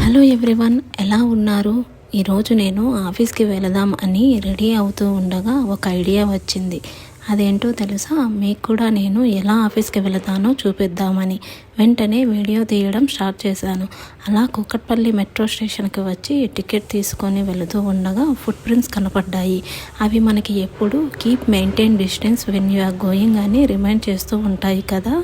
Hello everyone, ఎలా ఉన్నారు? ఈరోజు నేను ఆఫీస్కి వెళదాం అని రెడీ అవుతూ ఉండగా ఒక ఐడియా వచ్చింది. అదేంటో తెలుసా? మీకు కూడా నేను ఎలా ఆఫీస్కి వెళతానో చూపిద్దామని వెంటనే వీడియో తీయడం స్టార్ట్ చేశాను. అలా కూకట్పల్లి మెట్రో స్టేషన్కి వచ్చి టికెట్ తీసుకొని వెళుతూ ఉండగా ఫుట్ ప్రింట్స్ కనపడ్డాయి. అవి మనకి ఎప్పుడు keep maintain distance when you are going అని రిమైండ్ చేస్తూ ఉంటాయి కదా.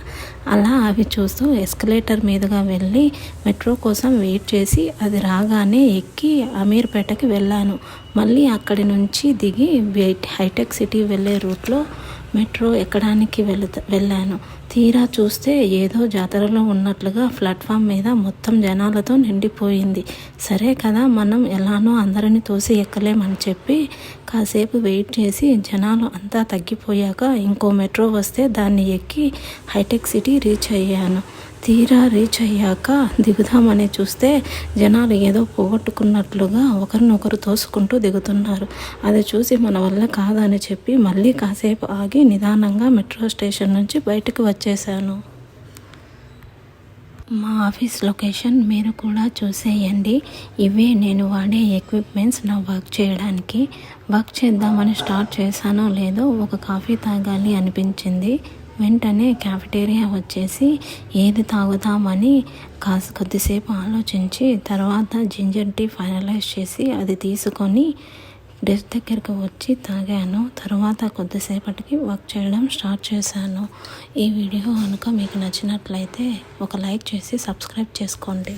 అలా అవి చూస్తూ ఎస్కలేటర్ మీదుగా వెళ్ళి మెట్రో కోసం వెయిట్ చేసి అది రాగానే ఎక్కి అమీర్పేటకి వెళ్ళాను. మళ్ళీ అక్కడి నుంచి దిగి హైటెక్ సిటీ వెళ్ళే రూట్లో మెట్రో ఎక్కడానికి వెళ్ళాను. తీరా చూస్తే ఏదో జాతరలో ఉన్నట్లుగా ప్లాట్ఫామ్ మీద మొత్తం జనాలతో నిండిపోయింది. సరే కదా, మనం ఎలానో అందరిని తోసి ఎక్కలేమని చెప్పి కాసేపు వెయిట్ చేసి జనాలు అంతా తగ్గిపోయాక ఇంకో మెట్రో వస్తే దాన్ని ఎక్కి హైటెక్ సిటీ రీచ్ అయ్యాను. తీరా రీచ్ అయ్యాక దిగుదామని చూస్తే జనాలు ఏదో పోగొట్టుకున్నట్లుగా ఒకరినొకరు తోసుకుంటూ దిగుతున్నారు. అది చూసి మన వల్ల కాదని చెప్పి మళ్ళీ కాసేపు ఆగి నిదానంగా మెట్రో స్టేషన్ నుంచి బయటకు వచ్చేసాను. మా ఆఫీస్ లొకేషన్ మీరు కూడా చూసేయండి. ఇవే నేను వాడే ఎక్విప్మెంట్స్ నా వర్క్ చేయడానికి. వర్క్ చేద్దామని స్టార్ట్ చేశానో లేదో ఒక కాఫీ తాగాలి అనిపించింది. వెంటనే క్యాఫెటేరియా వచ్చేసి ఏది తాగుదామని కొద్దిసేపు ఆలోచించి తర్వాత జింజర్ టీ ఫైనలైజ్ చేసి అది తీసుకొని డెస్క్ దగ్గరకు వచ్చి తాగాను. తర్వాత కొద్దిసేపటికి వర్క్ చేయడం స్టార్ట్ చేశాను. ఈ వీడియో కనుక మీకు నచ్చినట్లయితే ఒక లైక్ చేసి సబ్స్క్రైబ్ చేసుకోండి.